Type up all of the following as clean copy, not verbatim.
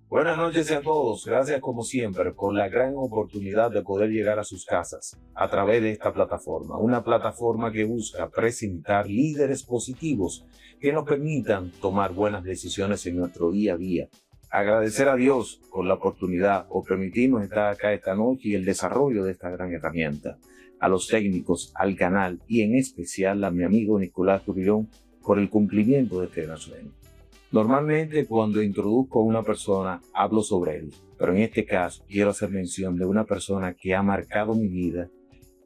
Buenas noches a todos. Gracias como siempre por la gran oportunidad de poder llegar a sus casas a través de esta plataforma. Una plataforma que busca presentar líderes positivos que nos permitan tomar buenas decisiones en nuestro día a día. Agradecer a Dios por la oportunidad por permitirnos estar acá esta noche y el desarrollo de esta gran herramienta. A los técnicos, al canal y en especial a mi amigo Nicolás Turillón por el cumplimiento de este gran sueño. Normalmente cuando introduzco a una persona hablo sobre él, pero en este caso quiero hacer mención de una persona que ha marcado mi vida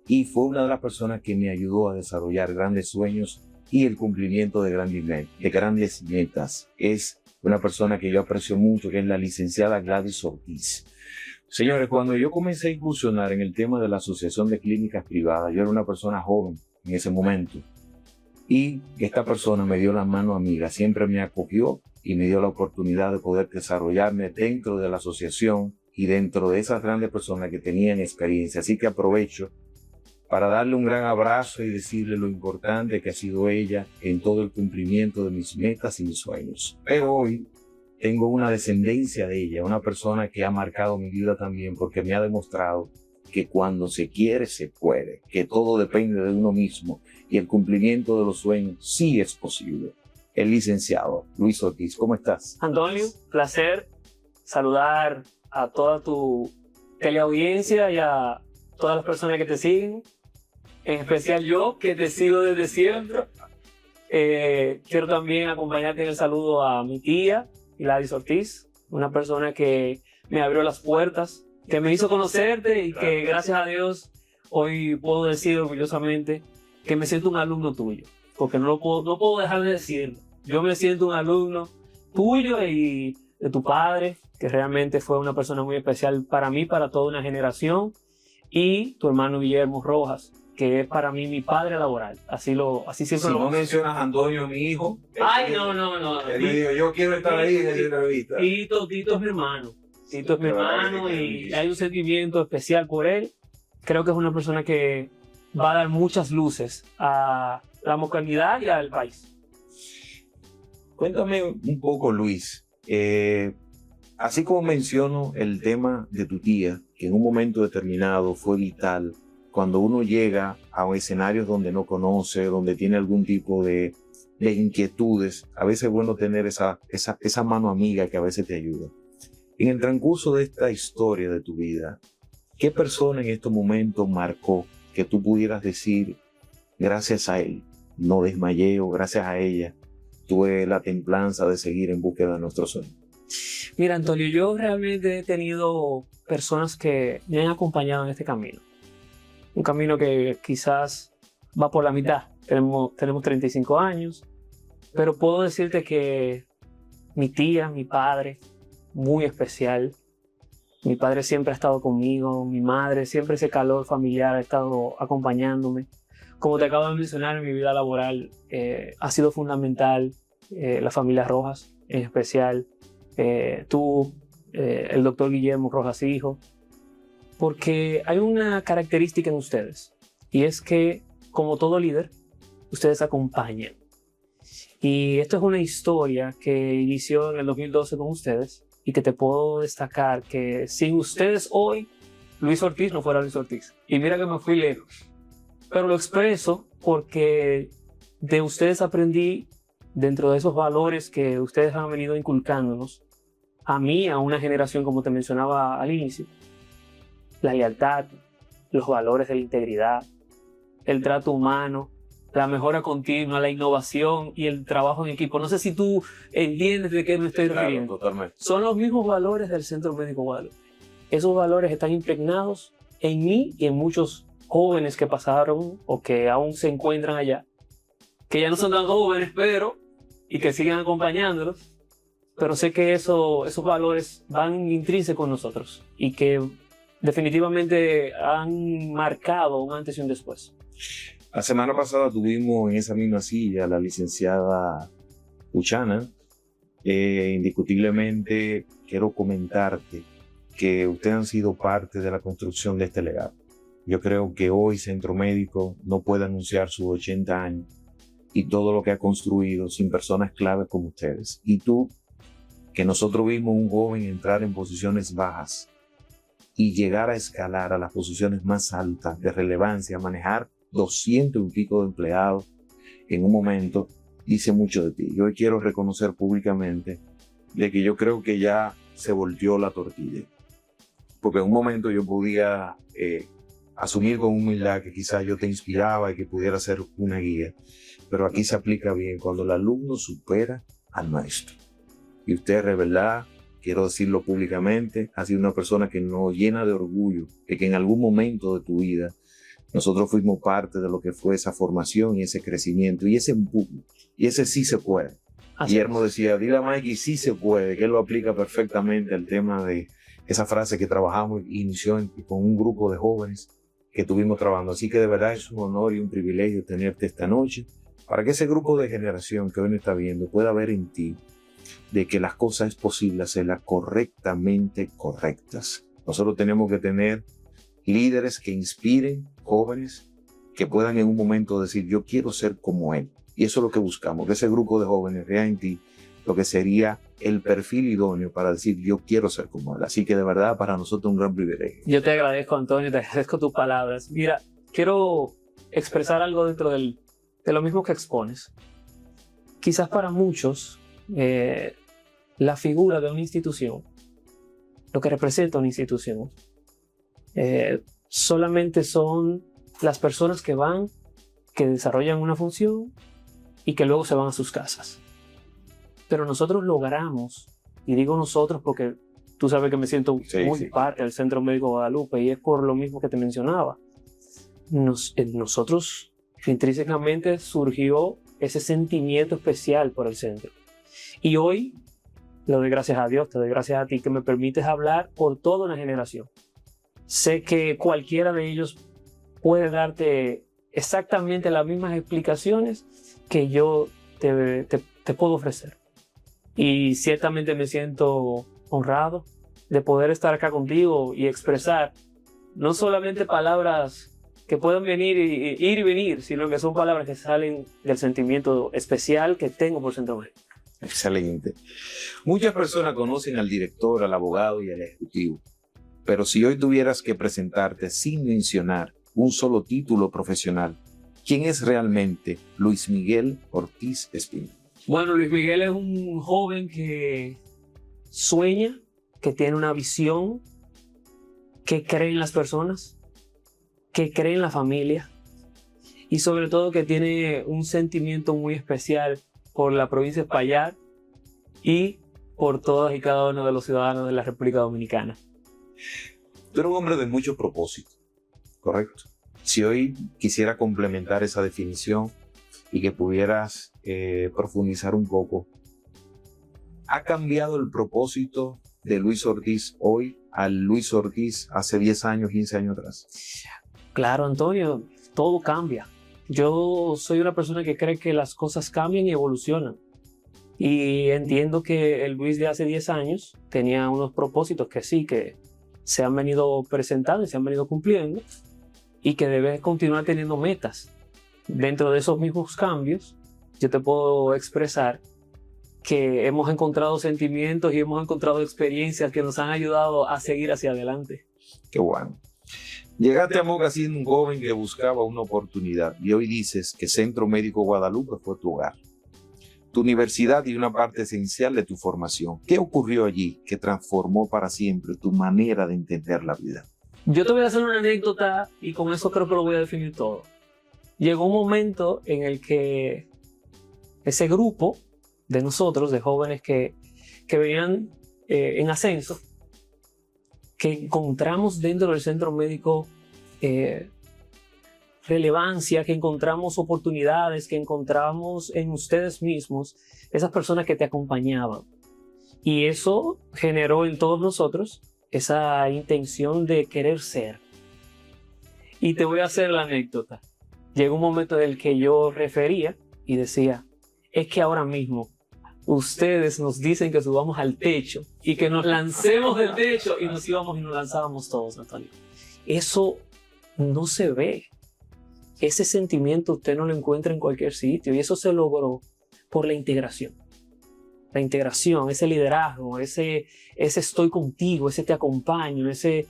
y fue una de las personas que me ayudó a desarrollar grandes sueños y el cumplimiento de grandes metas. Es una persona que yo aprecio mucho, que es la licenciada Gladys Ortiz. Señores, cuando yo comencé a incursionar en el tema de la Asociación de Clínicas Privadas, yo era una persona joven en ese momento. Y esta persona me dio la mano amiga, siempre me acogió y me dio la oportunidad de poder desarrollarme dentro de la asociación y dentro de esas grandes personas que tenían experiencia. Así que aprovecho para darle un gran abrazo y decirle lo importante que ha sido ella en todo el cumplimiento de mis metas y mis sueños. Pero hoy tengo una descendencia de ella, una persona que ha marcado mi vida también porque me ha demostrado que cuando se quiere, se puede, que todo depende de uno mismo y el cumplimiento de los sueños sí es posible. El licenciado Luis Ortiz, ¿cómo estás? Antonio, placer saludar a toda tu teleaudiencia y a todas las personas que te siguen, en especial yo, que te sigo desde siempre. Quiero también acompañarte en el saludo a mi tía, Gladys Ortiz, una persona que me abrió las puertas, que me hizo conocerte y que gracias a Dios hoy puedo decir orgullosamente que me siento un alumno tuyo, porque no puedo dejar de decirlo. Yo me siento un alumno tuyo y de tu padre, que realmente fue una persona muy especial para mí, para toda una generación, y tu hermano Guillermo Rojas, que es para mí mi padre laboral. Así siempre si no mencionas a Antonio, mi hijo. Ay, no. Él me dijo, yo quiero estar ahí en esa entrevista. Tito es mi hermano. Tito es mi hermano y hay un sentimiento especial por él. Creo que es una persona que va a dar muchas luces a la localidad y al país. Cuéntame un poco, Luis. Así como menciono el tema de tu tía, que en un momento determinado fue vital, cuando uno llega a escenarios donde no conoce, donde tiene algún tipo de inquietudes, a veces es bueno tener esa mano amiga que a veces te ayuda. En el transcurso de esta historia de tu vida, ¿qué persona en estos momentos marcó que tú pudieras decir, gracias a él, no desmayé, o gracias a ella, tuve la templanza de seguir en búsqueda de nuestro sueño? Mira, Antonio, yo realmente he tenido personas que me han acompañado en este camino. Un camino que quizás va por la mitad. Tenemos 35 años, pero puedo decirte que mi tía, mi padre, muy especial. Mi padre siempre ha estado conmigo, mi madre, siempre ese calor familiar ha estado acompañándome. Como te acabo de mencionar, en mi vida laboral ha sido fundamental la familia Rojas, en especial tú, el doctor Guillermo Rojas hijo, porque hay una característica en ustedes y es que, como todo líder, ustedes acompañan. Y esto es una historia que inició en el 2012 con ustedes y que te puedo destacar que sin ustedes hoy, Luis Ortiz no fuera Luis Ortiz. Y mira que me fui lejos. Pero lo expreso porque de ustedes aprendí, dentro de esos valores que ustedes han venido inculcándonos, a mí, a una generación como te mencionaba al inicio, la lealtad, los valores de la integridad, el trato humano, la mejora continua, la innovación y el trabajo en equipo. No sé si tú entiendes de qué me estoy refiriendo. Totalmente. Son los mismos valores del Centro Médico Guadalupe. Esos valores están impregnados en mí y en muchos jóvenes que pasaron o que aún se encuentran allá, que ya no son tan jóvenes, y que siguen acompañándolos. Pero sé que esos valores van intrínsecos con nosotros y que definitivamente han marcado un antes y un después. La semana pasada tuvimos en esa misma silla a la licenciada Uchana. Indiscutiblemente quiero comentarte que ustedes han sido parte de la construcción de este legado. Yo creo que hoy Centro Médico no puede anunciar sus 80 años y todo lo que ha construido sin personas claves como ustedes. Y tú que nosotros vimos un joven entrar en posiciones bajas y llegar a escalar a las posiciones más altas de relevancia, manejar 200 y pico de empleados en un momento, dice mucho de ti. Yo hoy quiero reconocer públicamente de que yo creo que ya se volteó la tortilla. Porque en un momento yo podía asumir con humildad que quizás yo te inspiraba y que pudiera ser una guía. Pero aquí se aplica bien cuando el alumno supera al maestro. Y usted, de verdad, quiero decirlo públicamente, ha sido una persona que nos llena de orgullo, de que en algún momento de tu vida nosotros fuimos parte de lo que fue esa formación y ese crecimiento y ese empuje, y ese sí se puede. Guillermo decía, dile a Mikey sí se puede, que él lo aplica perfectamente al tema de esa frase que trabajamos, inició con un grupo de jóvenes que estuvimos trabajando. Así que de verdad es un honor y un privilegio tenerte esta noche para que ese grupo de generación que hoy nos está viendo pueda ver en ti de que las cosas es posible hacerlas correctamente correctas. Nosotros tenemos que tener líderes que inspiren jóvenes que puedan en un momento decir yo quiero ser como él. Y eso es lo que buscamos, que ese grupo de jóvenes vea en ti lo que sería el perfil idóneo para decir yo quiero ser como él. Así que de verdad para nosotros es un gran privilegio. Yo te agradezco, Antonio, te agradezco tus palabras. Mira, quiero expresar algo dentro de lo mismo que expones. Quizás para muchos la figura de una institución, lo que representa una institución, solamente son las personas que van, que desarrollan una función y que luego se van a sus casas. Pero nosotros logramos, y digo nosotros porque tú sabes que me siento muy parte del Centro Médico Guadalupe y es por lo mismo que te mencionaba. Nosotros intrínsecamente surgió ese sentimiento especial por el centro. Y hoy le doy gracias a Dios, te doy gracias a ti que me permites hablar por toda una generación. Sé que cualquiera de ellos puede darte exactamente las mismas explicaciones que yo te puedo ofrecer. Y ciertamente me siento honrado de poder estar acá contigo y expresar no solamente palabras que pueden venir y ir y venir, sino que son palabras que salen del sentimiento especial que tengo por Centro Médico. Excelente. Muchas personas conocen al director, al abogado y al ejecutivo, pero si hoy tuvieras que presentarte sin mencionar un solo título profesional, ¿quién es realmente Luis Miguel Ortiz Espino? Bueno, Luis Miguel es un joven que sueña, que tiene una visión, que cree en las personas, que cree en la familia y sobre todo que tiene un sentimiento muy especial por la provincia de Espaillat y por todos y cada uno de los ciudadanos de la República Dominicana. Tú eres un hombre de mucho propósito, ¿correcto? Si hoy quisiera complementar esa definición y que pudieras profundizar un poco, ¿ha cambiado el propósito de Luis Ortiz hoy al Luis Ortiz hace 10 años, 15 años atrás? Claro, Antonio, todo cambia. Yo soy una persona que cree que las cosas cambian y evolucionan. Y entiendo que el Luis de hace 10 años tenía unos propósitos que sí, que se han venido presentando y se han venido cumpliendo y que debe continuar teniendo metas. Dentro de esos mismos cambios, yo te puedo expresar que hemos encontrado sentimientos y hemos encontrado experiencias que nos han ayudado a seguir hacia adelante. Qué bueno. Llegaste a Moca siendo un joven que buscaba una oportunidad y hoy dices que Centro Médico Guadalupe fue tu hogar, tu universidad y una parte esencial de tu formación. ¿Qué ocurrió allí que transformó para siempre tu manera de entender la vida? Yo te voy a hacer una anécdota y con eso creo que lo voy a definir todo. Llegó un momento en el que ese grupo de nosotros, de jóvenes que venían en ascenso, que encontramos dentro del centro médico relevancia, que encontramos oportunidades, que encontramos en ustedes mismos esas personas que te acompañaban. Y eso generó en todos nosotros esa intención de querer ser. Y te voy a hacer la anécdota. Llegó un momento en el que yo refería y decía, es que ahora mismo ustedes nos dicen que subamos al techo y que nos lancemos del techo y nos íbamos y nos lanzábamos todos, Antonio. Eso no se ve. Ese sentimiento usted no lo encuentra en cualquier sitio y eso se logró por la integración. la integración, ese liderazgo, ese estoy contigo, ese te acompaño, ese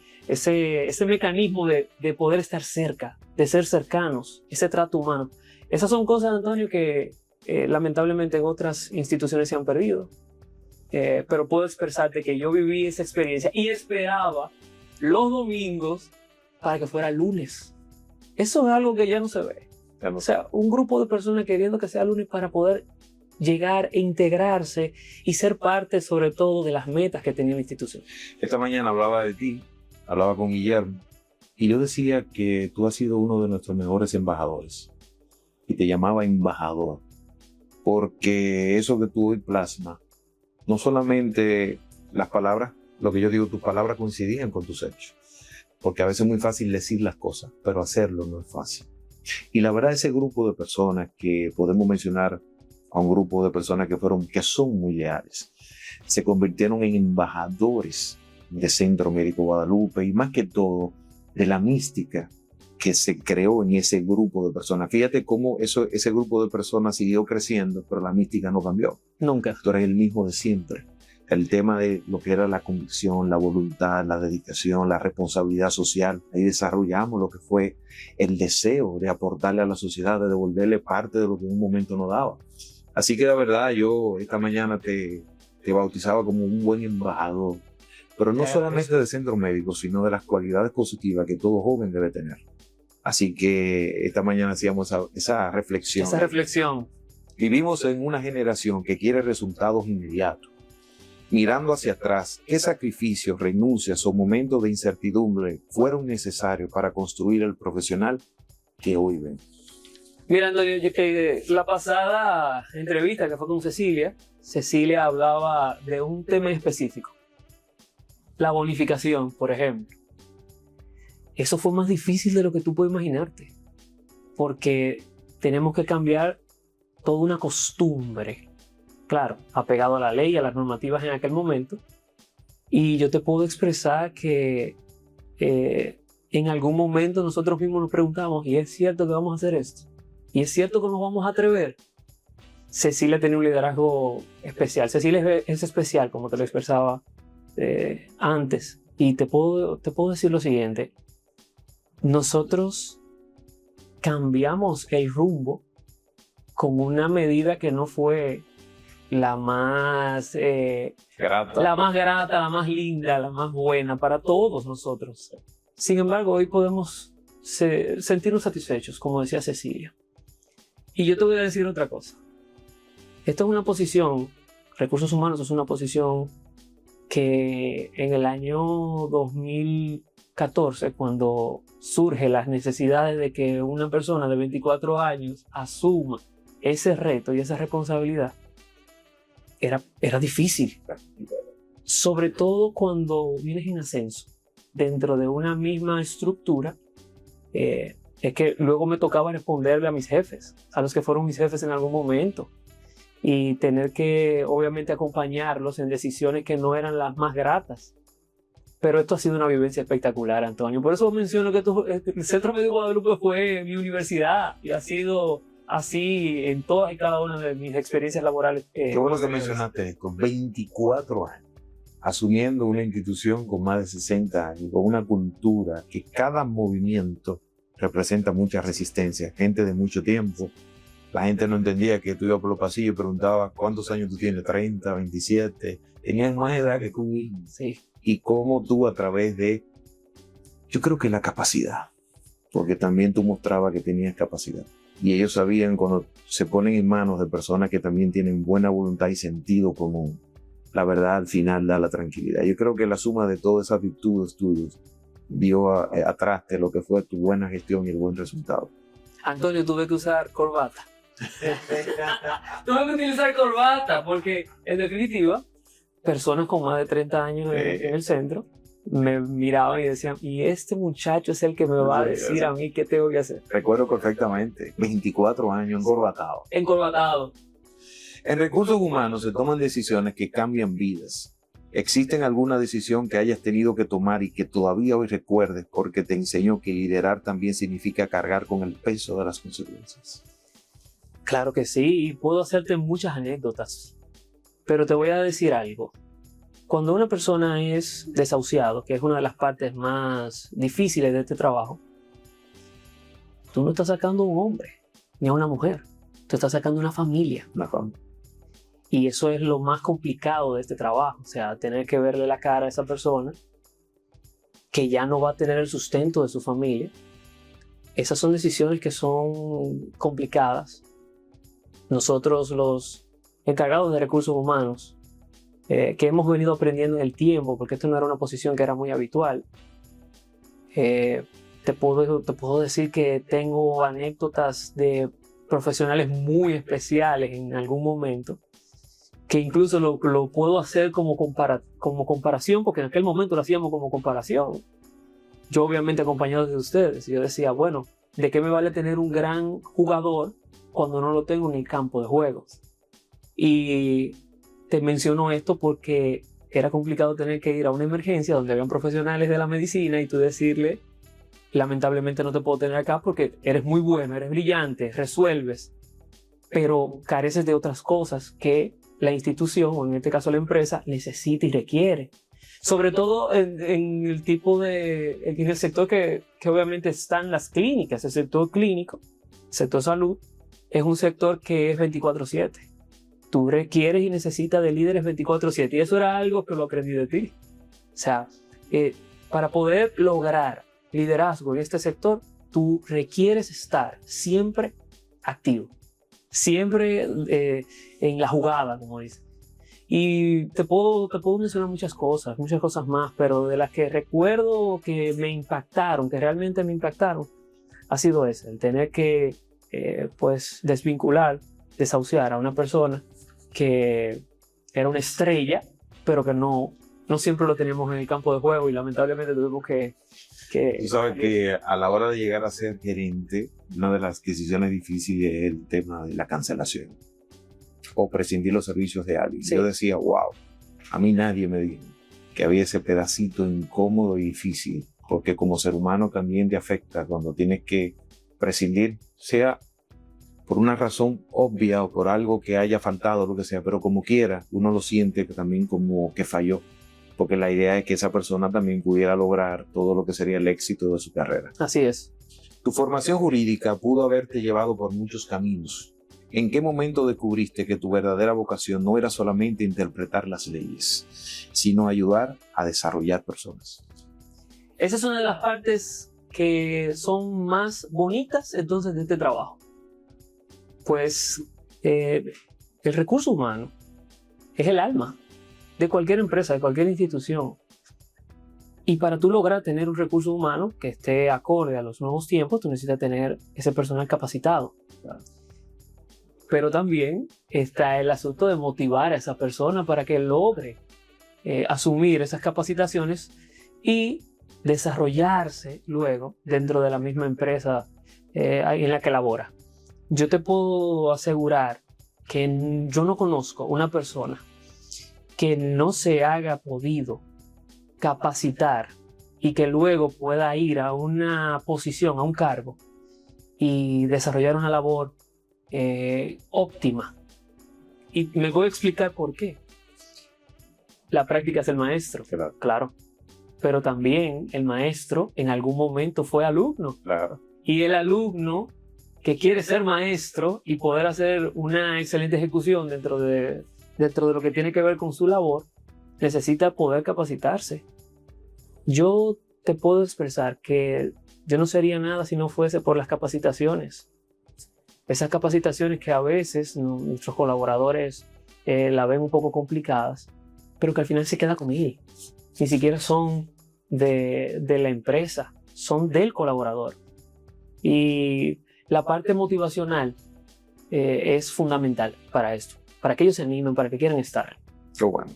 mecanismo de poder estar cerca, de ser cercanos, ese trato humano. Esas son cosas, Antonio, que lamentablemente en otras instituciones se han perdido. Pero puedo expresarte que yo viví esa experiencia y esperaba los domingos para que fuera lunes. Eso es algo que ya no se ve. O sea, un grupo de personas queriendo que sea lunes para poder llegar e integrarse y ser parte sobre todo de las metas que tenía la institución. Esta mañana hablaba de ti, hablaba con Guillermo, y yo decía que tú has sido uno de nuestros mejores embajadores. Y te llamaba embajador, porque eso que tú hoy plasmas, no solamente las palabras, lo que yo digo, tus palabras coincidían con tus hechos. Porque a veces es muy fácil decir las cosas, pero hacerlo no es fácil. Y la verdad, ese grupo de personas que podemos mencionar a un grupo de personas que son muy leales, se convirtieron en embajadores de Centro Médico Guadalupe y más que todo de la mística que se creó en ese grupo de personas. Fíjate cómo ese grupo de personas siguió creciendo, pero la mística no cambió. Nunca. Tú eres el mismo de siempre. El tema de lo que era la convicción, la voluntad, la dedicación, la responsabilidad social. Ahí desarrollamos lo que fue el deseo de aportarle a la sociedad, de devolverle parte de lo que en un momento no daba. Así que la verdad, yo esta mañana te bautizaba como un buen embajador, pero no solamente de Centro Médico, sino de las cualidades positivas que todo joven debe tener. Así que esta mañana hacíamos esa reflexión. Esa reflexión. Vivimos en una generación que quiere resultados inmediatos. Mirando hacia atrás, ¿qué sacrificios, renuncias o momentos de incertidumbre fueron necesarios para construir el profesional que hoy ven? Mira, Antonio, la pasada entrevista que fue con Cecilia hablaba de un tema específico. La bonificación, por ejemplo. Eso fue más difícil de lo que tú puedes imaginarte. Porque tenemos que cambiar toda una costumbre. Claro, apegado a la ley y a las normativas en aquel momento. Y yo te puedo expresar que en algún momento nosotros mismos nos preguntamos, ¿y es cierto que vamos a hacer esto? ¿Y es cierto que nos vamos a atrever? Cecilia tenía un liderazgo especial. Cecilia es especial, como te lo expresaba antes. Y te puedo decir lo siguiente. Nosotros cambiamos el rumbo con una medida que no fue la más grata, la más linda, la más buena para todos nosotros. Sin embargo, hoy podemos sentirnos satisfechos, como decía Cecilia. Y yo te voy a decir otra cosa. Esto es una posición, recursos humanos es una posición que en el año 2014, cuando surgen las necesidades de que una persona de 24 años asuma ese reto y esa responsabilidad, era difícil. Sobre todo cuando vienes en ascenso dentro de una misma estructura. Es que luego me tocaba responderle a mis jefes, a los que fueron mis jefes en algún momento, y tener que obviamente acompañarlos en decisiones que no eran las más gratas. Pero esto ha sido una vivencia espectacular, Antonio. Por eso menciono que el Centro Médico Guadalupe fue mi universidad y ha sido así en todas y cada una de mis experiencias laborales. Qué bueno que mencionaste esto, 24 años, asumiendo una institución con más de 60 años, con una cultura que cada movimiento representa mucha resistencia, gente de mucho tiempo. La gente no entendía que tú ibas por los pasillos y preguntabas ¿cuántos años tú tienes? 30, 27. Tenías más edad que tú. Sí. Y cómo tú a través de, yo creo que la capacidad, porque también tú mostrabas que tenías capacidad. Y ellos sabían cuando se ponen en manos de personas que también tienen buena voluntad y sentido común, la verdad al final da la tranquilidad. Yo creo que la suma de todas esas virtudes tuyas dio atrás de lo que fue tu buena gestión y el buen resultado. Antonio, tuve que usar corbata. Tuve que utilizar corbata porque, en definitiva, personas con más de 30 años en el centro me miraban y decían, y este muchacho es el que me va a decir a mí qué tengo que hacer. Recuerdo perfectamente, 24 años encorbatado. Encorbatado. En recursos humanos se toman decisiones que cambian vidas. ¿Existe alguna decisión que hayas tenido que tomar y que todavía hoy recuerdes porque te enseñó que liderar también significa cargar con el peso de las consecuencias? Claro que sí, y puedo hacerte muchas anécdotas. Pero te voy a decir algo. Cuando una persona es desahuciado, que es una de las partes más difíciles de este trabajo, tú no estás sacando a un hombre ni a una mujer. Tú estás sacando una familia. Y eso es lo más complicado de este trabajo. O sea, tener que verle la cara a esa persona que ya no va a tener el sustento de su familia. Esas son decisiones que son complicadas. Nosotros, los encargados de recursos humanos, que hemos venido aprendiendo en el tiempo, porque esto no era una posición que era muy habitual, te puedo decir que tengo anécdotas de profesionales muy especiales en algún momento, que incluso lo puedo hacer como comparación, porque en aquel momento lo hacíamos como comparación. Yo obviamente acompañado de ustedes, y yo decía, bueno, ¿de qué me vale tener un gran jugador cuando no lo tengo en el campo de juego? Y te menciono esto porque era complicado tener que ir a una emergencia donde habían profesionales de la medicina y tú decirle, lamentablemente no te puedo tener acá porque eres muy bueno, eres brillante, resuelves, pero careces de otras cosas que la institución, o en este caso la empresa, necesita y requiere. Sobre todo en el tipo en el sector que obviamente están las clínicas. El sector clínico, el sector salud, es un sector que es 24/7. Tú requieres y necesitas de líderes 24/7, y eso era algo que lo aprendí de ti. O sea, para poder lograr liderazgo en este sector, tú requieres estar siempre activo, siempre en la jugada, como dicen. Y te puedo mencionar muchas cosas más, pero de las que recuerdo que me impactaron, que realmente me impactaron, ha sido ese, el tener que pues desvincular, desahuciar a una persona que era una estrella, pero que no siempre lo teníamos en el campo de juego, y lamentablemente tuvimos que... Tú sabes que a la hora de llegar a ser gerente, una de las decisiones difíciles es el tema de la cancelación o prescindir los servicios de alguien. Sí. Yo decía, wow, a mí nadie me dijo que había ese pedacito incómodo y difícil, porque como ser humano también te afecta cuando tienes que prescindir, sea por una razón obvia o por algo que haya faltado, lo que sea, pero como quiera, uno lo siente también como que falló, porque la idea es que esa persona también pudiera lograr todo lo que sería el éxito de su carrera. Así es. Tu formación jurídica pudo haberte llevado por muchos caminos. ¿En qué momento descubriste que tu verdadera vocación no era solamente interpretar las leyes, sino ayudar a desarrollar personas? Esa es una de las partes que son más bonitas entonces de este trabajo. Pues el recurso humano es el alma de cualquier empresa, de cualquier institución. Y para tú lograr tener un recurso humano que esté acorde a los nuevos tiempos, tú necesitas tener ese personal capacitado. Pero también está el asunto de motivar a esa persona para que logre asumir esas capacitaciones y desarrollarse luego dentro de la misma empresa en la que labora. Yo te puedo asegurar que yo no conozco una persona que no se haya podido capacitar y que luego pueda ir a una posición, a un cargo y desarrollar una labor óptima. Y me voy a explicar por qué. La práctica es el maestro, claro. Pero también el maestro en algún momento fue alumno. Claro. Y el alumno que quiere ser maestro y poder hacer una excelente ejecución dentro de lo que tiene que ver con su labor, necesita poder capacitarse. Yo te puedo expresar que yo no sería nada si no fuese por las capacitaciones. Esas capacitaciones que a veces nuestros colaboradores la ven un poco complicadas, pero que al final se queda con él. Ni siquiera son de la empresa, son del colaborador. Y la parte motivacional es fundamental para esto, para que ellos se animen, para que quieran estar. Qué bueno.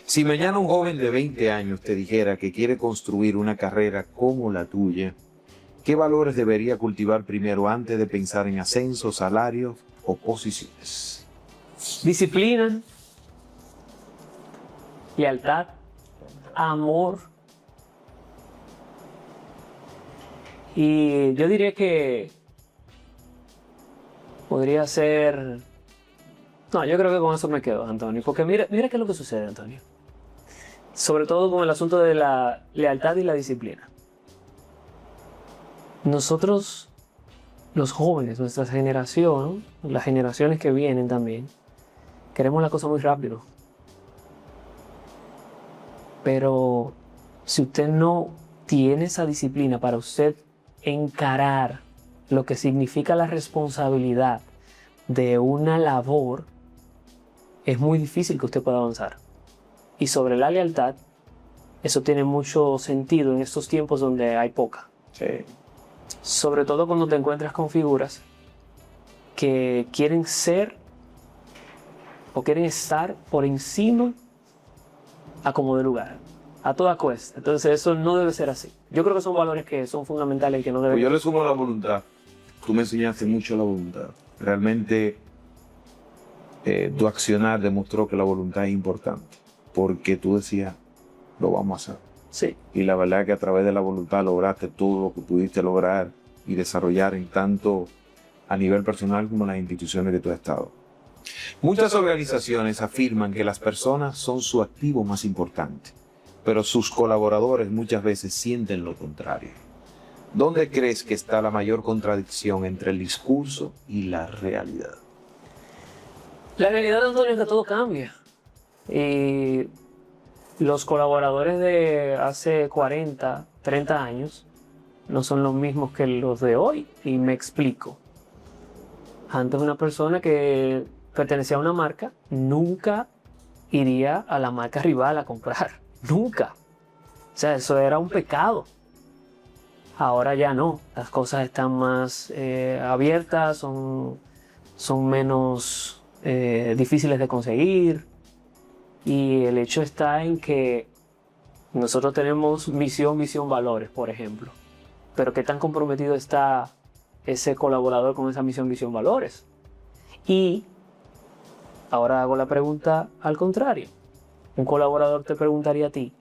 Si mañana un joven de 20 años te dijera que quiere construir una carrera como la tuya, ¿qué valores debería cultivar primero antes de pensar en ascenso, salario o posiciones? Disciplina, lealtad, amor. Y yo diría que podría ser No, yo creo que con eso me quedo, Antonio, porque mira qué es lo que sucede, Antonio. Sobre todo con el asunto de la lealtad y la disciplina. Nosotros, los jóvenes, nuestra generación, las generaciones que vienen también, queremos la cosa muy rápido. Pero si usted no tiene esa disciplina para usted encarar lo que significa la responsabilidad de una labor, es muy difícil que usted pueda avanzar. Y sobre la lealtad, eso tiene mucho sentido en estos tiempos donde hay poca. Sí. Sobre todo cuando te encuentras con figuras que quieren ser o quieren estar por encima a como de lugar, a toda cuesta. Entonces eso no debe ser así. Yo creo que son valores que son fundamentales y que no deben... Pues yo le sumo la voluntad. Tú me enseñaste mucho la voluntad. Realmente tu accionar demostró que la voluntad es importante, porque tú decías, lo vamos a hacer. Sí. Y la verdad es que a través de la voluntad lograste todo lo que pudiste lograr y desarrollar en tanto a nivel personal como en las instituciones que tú has estado. Muchas organizaciones afirman que las personas son su activo más importante, pero sus colaboradores muchas veces sienten lo contrario. ¿Dónde crees que está la mayor contradicción entre el discurso y la realidad? La realidad, Antonio, es que todo cambia. Y los colaboradores de hace 40, 30 años no son los mismos que los de hoy. Y me explico. Antes una persona que pertenecía a una marca nunca iría a la marca rival a comprar. Nunca. O sea, eso era un pecado. Ahora ya no. Las cosas están más abiertas, son menos difíciles de conseguir. Y el hecho está en que nosotros tenemos misión, visión, valores, por ejemplo. Pero ¿qué tan comprometido está ese colaborador con esa misión, visión, valores? Y ahora hago la pregunta al contrario. Un colaborador te preguntaría a ti,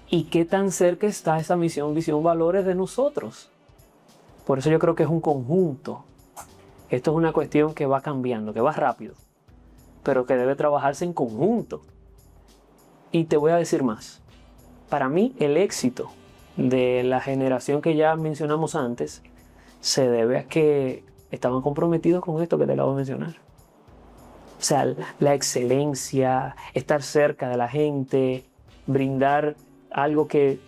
¿y qué tan cerca está esa misión, visión, valores de nosotros? Por eso yo creo que es un conjunto. Esto es una cuestión que va cambiando, que va rápido, pero que debe trabajarse en conjunto. Y te voy a decir más. Para mí, el éxito de la generación que ya mencionamos antes se debe a que estaban comprometidos con esto que te acabo de mencionar. O sea, la excelencia, estar cerca de la gente, brindar algo que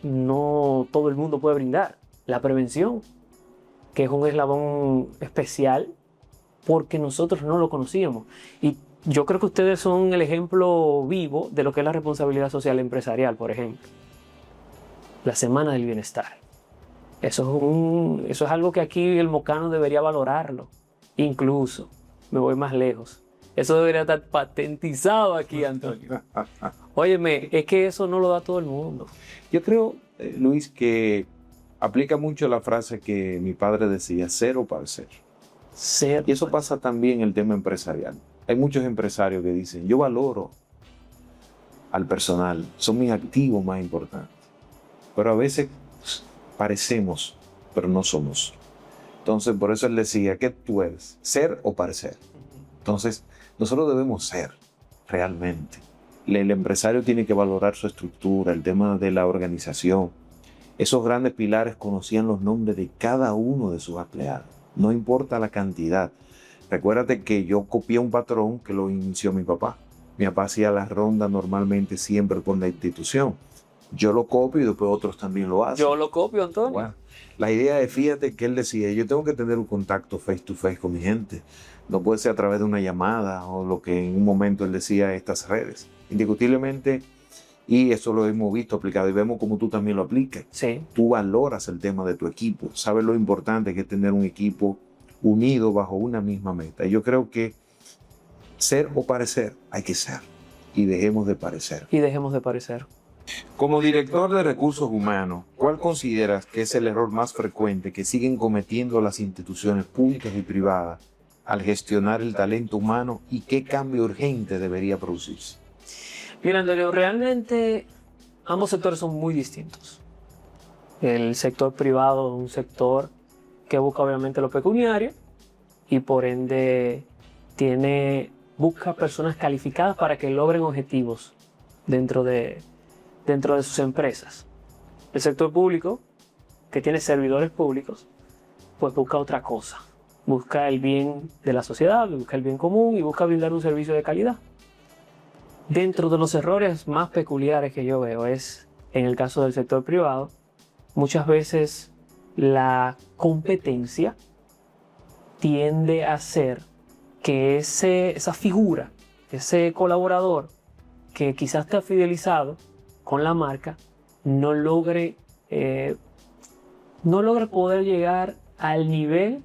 no todo el mundo puede brindar. La prevención, que es un eslabón especial porque nosotros no lo conocíamos. Y yo creo que ustedes son el ejemplo vivo de lo que es la responsabilidad social empresarial, por ejemplo. La Semana del Bienestar. Eso es algo que aquí el mocano debería valorarlo. Incluso, me voy más lejos. Eso debería estar patentizado aquí, Antonio. Óyeme, es que eso no lo da todo el mundo. Yo creo, Luis, que aplica mucho la frase que mi padre decía, ser o parecer. Ser. Y eso pasa también en el tema empresarial. Hay muchos empresarios que dicen, yo valoro al personal, son mis activos más importantes. Pero a veces parecemos, pero no somos. Entonces, por eso él decía, ¿qué tú eres? ¿Ser o parecer? Entonces, nosotros debemos ser realmente. El empresario tiene que valorar su estructura, el tema de la organización. Esos grandes pilares conocían los nombres de cada uno de sus empleados. No importa la cantidad. Recuérdate que yo copié un patrón que lo inició mi papá. Mi papá hacía las rondas normalmente siempre por la institución. Yo lo copio y después otros también lo hacen. Yo lo copio, Antonio. Bueno, la idea es, fíjate que él decía, yo tengo que tener un contacto face to face con mi gente. No puede ser a través de una llamada o lo que en un momento él decía estas redes. Indiscutiblemente, y eso lo hemos visto aplicado y vemos como tú también lo aplicas. Sí. Tú valoras el tema de tu equipo, sabes lo importante que es tener un equipo unido bajo una misma meta. Y yo creo que ser o parecer, hay que ser. Y dejemos de parecer. Y dejemos de parecer. Como director de recursos humanos, ¿cuál consideras que es el error más frecuente que siguen cometiendo las instituciones públicas y privadas al gestionar el talento humano y qué cambio urgente debería producirse? Mira, Antonio, realmente ambos sectores son muy distintos. El sector privado es un sector que busca obviamente lo pecuniario y por ende tiene busca personas calificadas para que logren objetivos dentro de sus empresas. El sector público, que tiene servidores públicos, pues busca otra cosa. Busca el bien de la sociedad, busca el bien común y busca brindar un servicio de calidad. Dentro de los errores más peculiares que yo veo es, en el caso del sector privado, muchas veces la competencia tiende a hacer que esa figura, ese colaborador que quizás está fidelizado con la marca, no logre poder llegar al nivel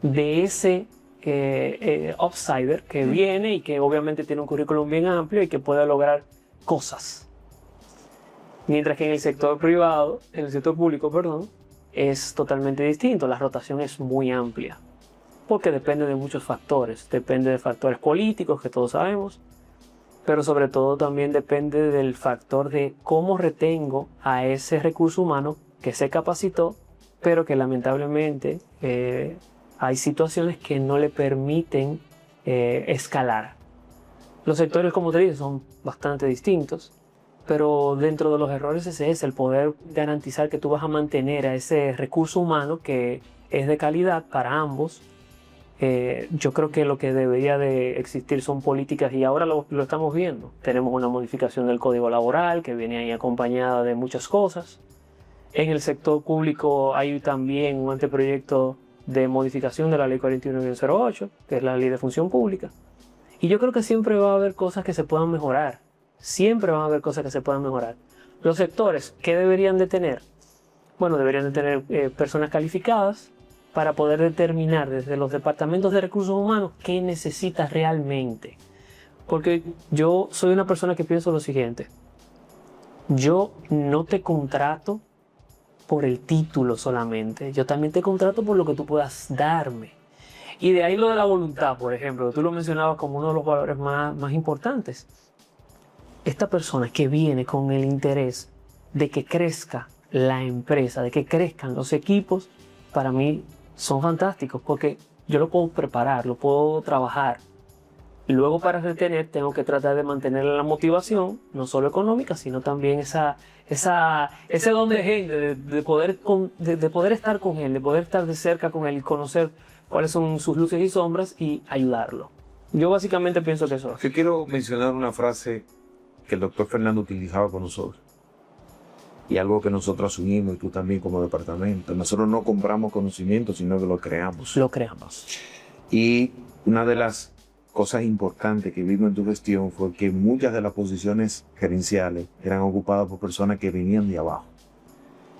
de ese outsider que viene y que obviamente tiene un currículum bien amplio y que puede lograr cosas. Mientras que en el sector privado, en el sector público, perdón, es totalmente distinto. La rotación es muy amplia porque depende de muchos factores. Depende de factores políticos, que todos sabemos, pero sobre todo también depende del factor de cómo retengo a ese recurso humano que se capacitó, pero que lamentablemente hay situaciones que no le permiten escalar. Los sectores, como te dije, son bastante distintos, pero dentro de los errores ese es el poder garantizar que tú vas a mantener a ese recurso humano que es de calidad para ambos. Yo creo que lo que debería de existir son políticas, y ahora lo estamos viendo. Tenemos una modificación del Código Laboral que viene ahí acompañada de muchas cosas. En el sector público hay también un anteproyecto de modificación de la Ley 41-08, que es la Ley de Función Pública. Y yo creo que siempre va a haber cosas que se puedan mejorar. Siempre van a haber cosas que se puedan mejorar. Los sectores, ¿qué deberían de tener? Bueno, deberían de tener personas calificadas para poder determinar desde los departamentos de recursos humanos qué necesitas realmente. Porque yo soy una persona que pienso lo siguiente. Yo no te contrato por el título solamente. Yo también te contrato por lo que tú puedas darme. Y de ahí lo de la voluntad, por ejemplo. Tú lo mencionabas como uno de los valores más importantes. Esta persona que viene con el interés de que crezca la empresa, de que crezcan los equipos, para mí son fantásticos porque yo lo puedo preparar, lo puedo trabajar. Luego, para retener, tengo que tratar de mantener la motivación, no solo económica, sino también ese don de gente, de poder estar con él, de poder estar de cerca con él y conocer cuáles son sus luces y sombras y ayudarlo. Yo básicamente pienso que eso. Yo quiero mencionar una frase que el doctor Fernando utilizaba con nosotros. Y algo que nosotros asumimos, y tú también como departamento. Nosotros no compramos conocimiento, sino que lo creamos. Lo creamos. Y una de las cosas importantes que vimos en tu gestión fue que muchas de las posiciones gerenciales eran ocupadas por personas que venían de abajo.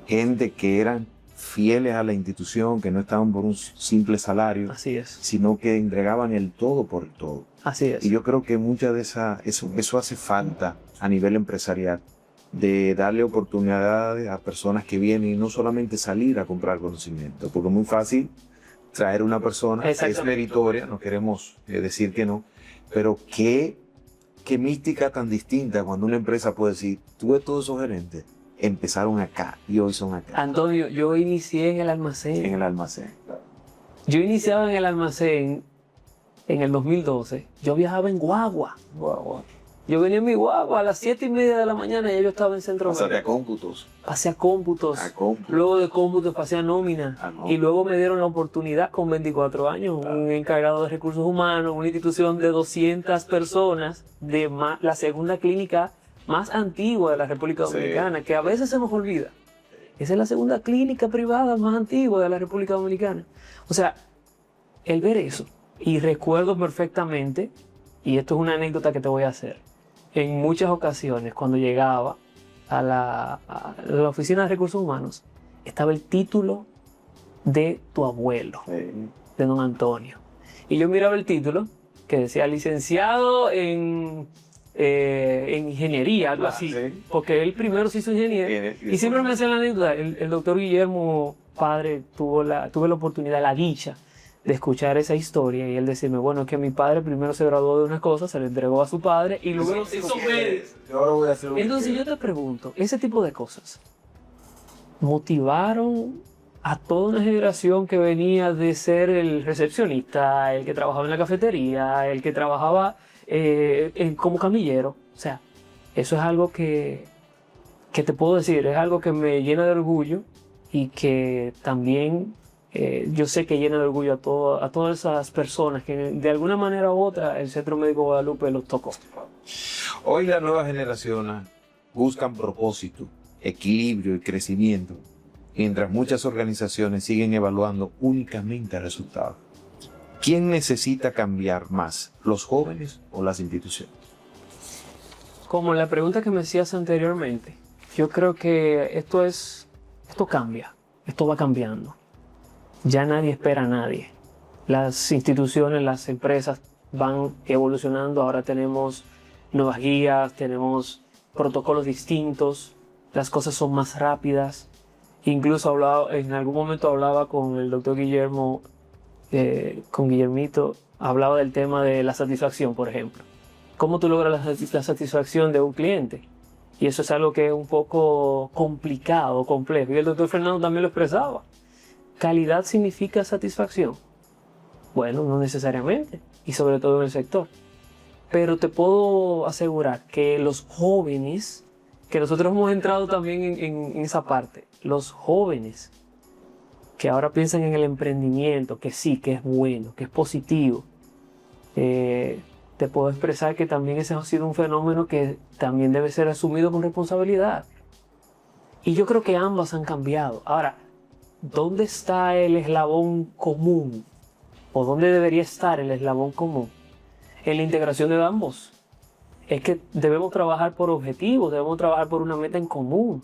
Gente que eran fieles a la institución, que no estaban por un simple salario. Así es. Sino que entregaban el todo por el todo. Así es. Y yo creo que mucha de eso hace falta a nivel empresarial, de darle oportunidades a personas que vienen y no solamente salir a comprar conocimiento, porque es muy fácil traer una persona que es meritoria, no queremos decir que no, pero qué mística tan distinta cuando una empresa puede decir, tú ves todos esos gerentes, empezaron acá y hoy son acá. Antonio, yo inicié en el almacén. En el almacén. Yo iniciaba en el almacén en el 2012. Yo viajaba en guagua. Yo venía en mi guagua a las 7:30 de la mañana y yo estaba en Centro Médico. Pasé a cómputos. Pasé a cómputos. cómputos. Luego de cómputos pasé a nómina. Y luego me dieron la oportunidad con 24 años, un encargado de recursos humanos, una institución de 200 personas, de la segunda clínica más antigua de la República Dominicana, que a veces se nos olvida. Esa es la segunda clínica privada más antigua de la República Dominicana. O sea, el ver eso, y recuerdo perfectamente, y esto es una anécdota que te voy a hacer, en muchas ocasiones cuando llegaba a la oficina de recursos humanos, estaba el título de tu abuelo, de don Antonio. Y yo miraba el título, que decía licenciado en ingeniería, algo así, porque él primero se hizo ingeniero. Y siempre me hacía la anécdota, el doctor Guillermo, padre, tuve la oportunidad, la dicha, de escuchar esa historia y él decirme, bueno, es que mi padre primero se graduó de una cosa, se le entregó a su padre y luego se hizo médico. Entonces yo te pregunto, ese tipo de cosas motivaron a toda una generación que venía de ser el recepcionista, el que trabajaba en la cafetería, el que trabajaba como camillero. O sea, eso es algo que te puedo decir, es algo que me llena de orgullo y que también yo sé que llena de orgullo a todas esas personas que de alguna manera u otra el Centro Médico Guadalupe los tocó. Hoy las nuevas generaciones buscan propósito, equilibrio y crecimiento, mientras muchas organizaciones siguen evaluando únicamente resultados. ¿Quién necesita cambiar más, los jóvenes o las instituciones? Como la pregunta que me hacías anteriormente, yo creo que esto cambia, esto va cambiando. Ya nadie espera a nadie. Las instituciones, las empresas van evolucionando. Ahora tenemos nuevas guías, tenemos protocolos distintos, las cosas son más rápidas. Incluso en algún momento hablaba con el doctor Guillermo, con Guillermito, hablaba del tema de la satisfacción, por ejemplo. ¿Cómo tú logras la satisfacción de un cliente? Y eso es algo que es un poco complicado, complejo. Y el doctor Fernando también lo expresaba. ¿Calidad significa satisfacción? Bueno, no necesariamente, y sobre todo en el sector. Pero te puedo asegurar que los jóvenes, que nosotros hemos entrado también en esa parte, los jóvenes que ahora piensan en el emprendimiento, que sí, que es bueno, que es positivo, te puedo expresar que también ese ha sido un fenómeno que también debe ser asumido con responsabilidad. Y yo creo que ambas han cambiado. Ahora, ¿dónde está el eslabón común? ¿O dónde debería estar el eslabón común? En la integración de ambos. Es que debemos trabajar por objetivos, debemos trabajar por una meta en común.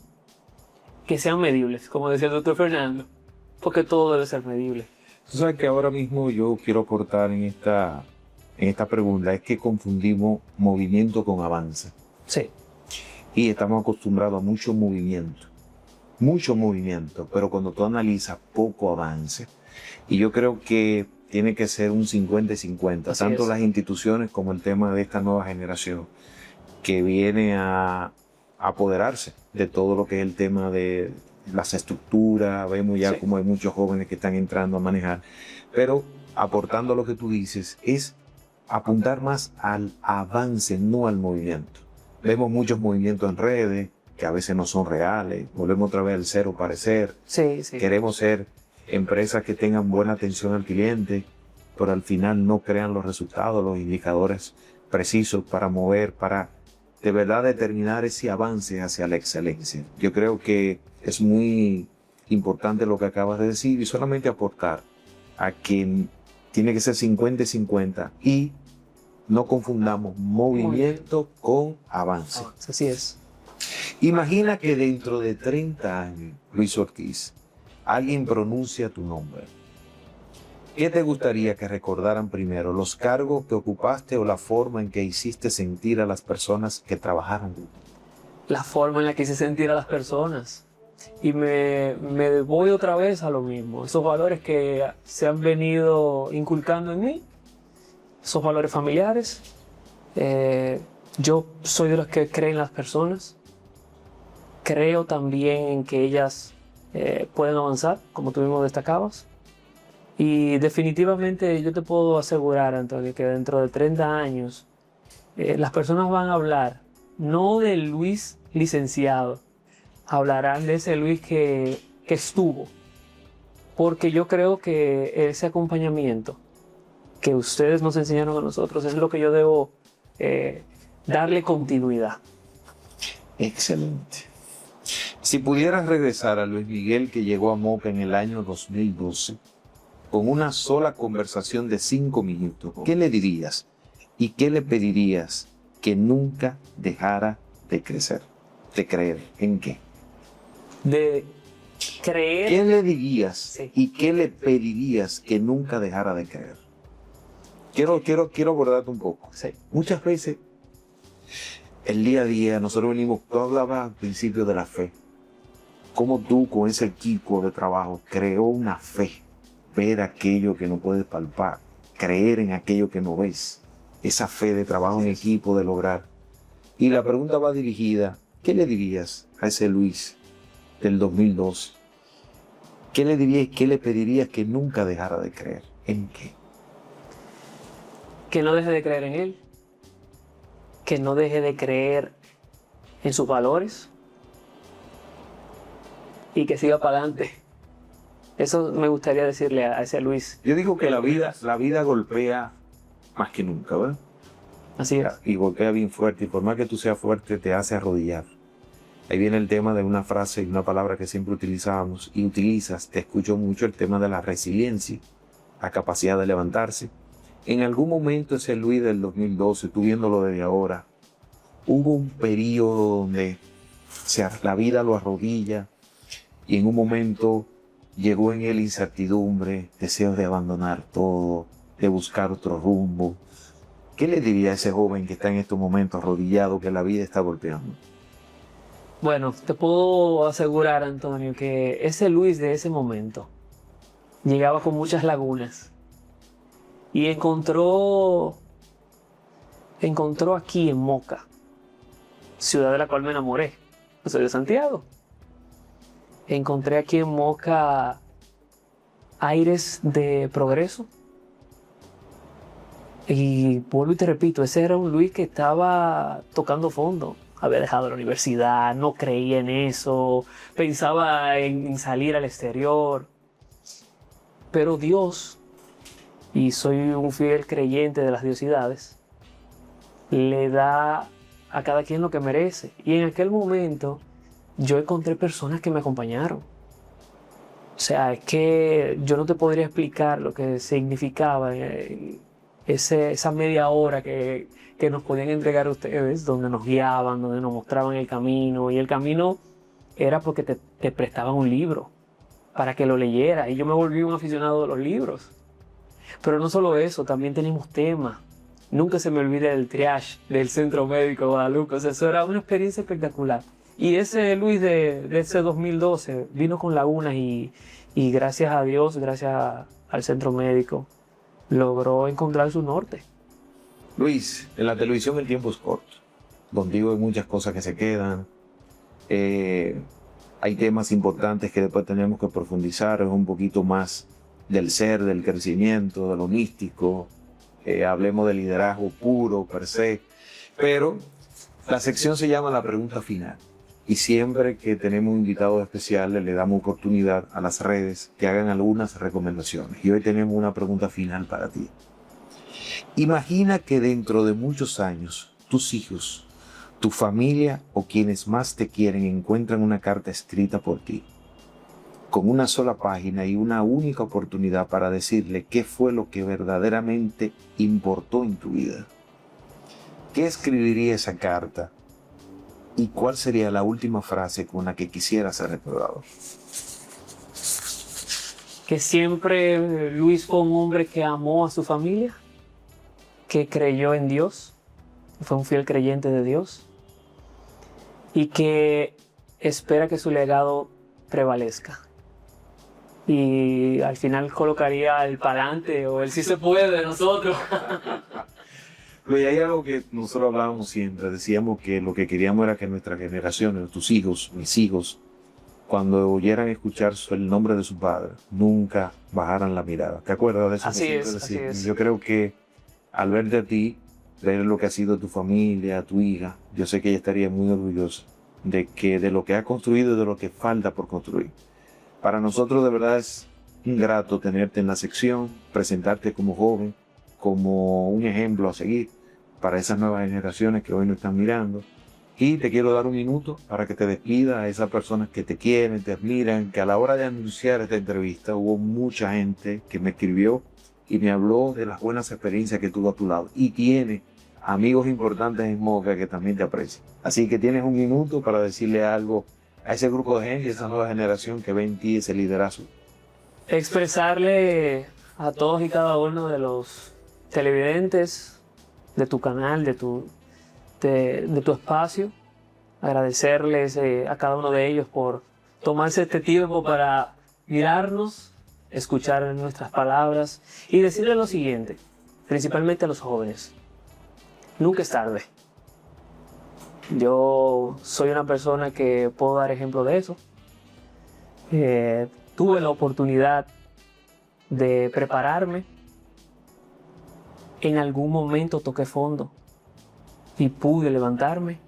Que sean medibles, como decía el doctor Fernando. Porque todo debe ser medible. Tú sabes que ahora mismo yo quiero cortar en esta pregunta, es que confundimos movimiento con avance. Sí. Y estamos acostumbrados a mucho movimiento, pero cuando tú analizas, poco avance. Y yo creo que tiene que ser un 50-50, tanto las instituciones como el tema de esta nueva generación que viene a apoderarse de todo lo que es el tema de las estructuras. Vemos ya como hay muchos jóvenes que están entrando a manejar, pero aportando lo que tú dices, es apuntar más al avance, no al movimiento. Vemos muchos movimientos en redes que a veces no son reales, volvemos otra vez al cero parecer. Sí, sí. Queremos ser empresas que tengan buena atención al cliente, pero al final no crean los resultados, los indicadores precisos para mover, para de verdad determinar ese avance hacia la excelencia. Yo creo que es muy importante lo que acabas de decir y solamente aportar a que tiene que ser 50-50 y no confundamos movimiento con avance. Así es. Imagina que dentro de 30 años, Luis Ortiz, alguien pronuncia tu nombre. ¿Qué te gustaría que recordaran primero? ¿Los cargos que ocupaste o la forma en que hiciste sentir a las personas que trabajaron? La forma en la que hice sentir a las personas. Y me voy otra vez a lo mismo. Esos valores que se han venido inculcando en mí, esos valores familiares. Yo soy de los que creen en las personas. Creo también en que ellas pueden avanzar, como tú mismo destacabas. Y definitivamente yo te puedo asegurar, Antonio, que dentro de 30 años las personas van a hablar no del Luis licenciado, hablarán de ese Luis que estuvo. Porque yo creo que ese acompañamiento que ustedes nos enseñaron a nosotros es lo que yo debo darle continuidad. Excelente. Si pudieras regresar a Luis Miguel que llegó a Moca en el año 2012, con una sola conversación de 5 minutos, ¿qué le dirías? ¿Y qué le pedirías que nunca dejara de crecer? ¿De creer? ¿En qué? De creer. ¿Qué le dirías Sí. y qué le pedirías que nunca dejara de creer? Quiero abordarte un poco. Sí. Muchas veces, el día a día, nosotros venimos, tú hablabas al principio de la fe. Cómo tú con ese equipo de trabajo creó una fe. Ver aquello que no puedes palpar, creer en aquello que no ves. Esa fe de trabajo en equipo, de lograr. Y la pregunta va dirigida, ¿qué le dirías a ese Luis del 2012 ¿qué le dirías, qué le pedirías que nunca dejara de creer? ¿En qué? Que no deje de creer en él, que no deje de creer en sus valores y que siga para adelante. Eso me gustaría decirle a ese Luis. Yo digo que la vida golpea más que nunca, ¿verdad? Así es. Y golpea bien fuerte, y por más que tú seas fuerte, te hace arrodillar. Ahí viene el tema de una frase y una palabra que siempre utilizábamos y utilizas, te escucho mucho, el tema de la resiliencia, la capacidad de levantarse. En algún momento ese Luis del 2012, tú viéndolo desde ahora, hubo un periodo donde la vida lo arrodilla y en un momento llegó en él incertidumbre, deseos de abandonar todo, de buscar otro rumbo. ¿Qué le diría a ese joven que está en estos momentos arrodillado, que la vida está golpeando? Bueno, te puedo asegurar, Antonio, que ese Luis de ese momento llegaba con muchas lagunas y encontró aquí en Moca, ciudad de la cual me enamoré. Yo soy de Santiago. Encontré aquí en Moca aires de progreso. Y vuelvo y te repito, ese era un Luis que estaba tocando fondo. Había dejado la universidad, no creía en eso, pensaba en salir al exterior. Pero Dios, y soy un fiel creyente de las diosidades, le da a cada quien lo que merece. Y en aquel momento yo encontré personas que me acompañaron. O sea, es que yo no te podría explicar lo que significaba esa media hora que nos podían entregar ustedes, donde nos guiaban, donde nos mostraban el camino. Y el camino era porque te prestaban un libro para que lo leyeras. Y yo me volví un aficionado de los libros. Pero no solo eso, también tenemos temas. Nunca se me olvida el triage del Centro Médico de Guadalupe. O sea, eso era una experiencia espectacular. Y ese Luis de ese 2012 vino con lagunas y gracias a Dios, gracias al Centro Médico, logró encontrar su norte. Luis, en la televisión el tiempo es corto. Contigo hay muchas cosas que se quedan. Hay temas importantes que después tenemos que profundizar. Es un poquito más del ser, del crecimiento, de lo místico. Hablemos de liderazgo puro, per se. Pero la sección se llama La Pregunta Final. Y siempre que tenemos invitados especiales le damos oportunidad a las redes que hagan algunas recomendaciones. Y hoy tenemos una pregunta final para ti. Imagina que dentro de muchos años tus hijos, tu familia o quienes más te quieren encuentran una carta escrita por ti, con una sola página y una única oportunidad para decirle qué fue lo que verdaderamente importó en tu vida. ¿Qué escribiría esa carta? ¿Y cuál sería la última frase con la que quisiera ser recordado? Que siempre Luis fue un hombre que amó a su familia, que creyó en Dios, fue un fiel creyente de Dios y que espera que su legado prevalezca. Y al final colocaría el pa'lante o el sí se puede de nosotros. Pero hay algo que nosotros hablábamos siempre, decíamos que lo que queríamos era que nuestras generaciones, tus hijos, mis hijos, cuando oyeran escuchar el nombre de su padre, nunca bajaran la mirada. ¿Te acuerdas de eso? Así es. Yo creo que al verte a ti, ver lo que ha sido tu familia, tu hija, yo sé que ella estaría muy orgullosa de lo que ha construido y de lo que falta por construir. Para nosotros de verdad es un grato tenerte en la sección, presentarte como joven, como un ejemplo a seguir para esas nuevas generaciones que hoy nos están mirando. Y te quiero dar un minuto para que te despidas a esas personas que te quieren, te admiran, que a la hora de anunciar esta entrevista hubo mucha gente que me escribió y me habló de las buenas experiencias que tuvo a tu lado. Y tiene amigos importantes en Moca que también te aprecian. Así que tienes un minuto para decirle algo a ese grupo de gente, a esa nueva generación que ve en ti ese liderazgo. Expresarle a todos y cada uno de los televidentes de tu canal, de tu espacio, agradecerles a cada uno de ellos por tomarse este tiempo para mirarnos, escuchar nuestras palabras y decirles lo siguiente, principalmente a los jóvenes: nunca es tarde. Yo soy una persona que puedo dar ejemplo de eso. tuve la oportunidad de prepararme, en algún momento toqué fondo y pude levantarme.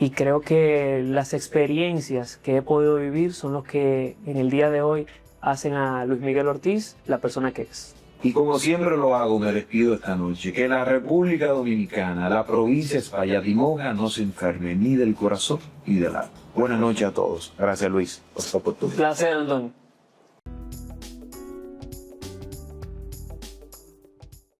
Y creo que las experiencias que he podido vivir son los que en el día de hoy hacen a Luis Miguel Ortiz la persona que es. Y como siempre lo hago, me despido esta noche. Que la República Dominicana, la provincia Espaillat y Moja, no se enferme ni del corazón ni del alma. Buenas noches a todos. Gracias, Luis, por esta oportunidad. Placer, Antonio.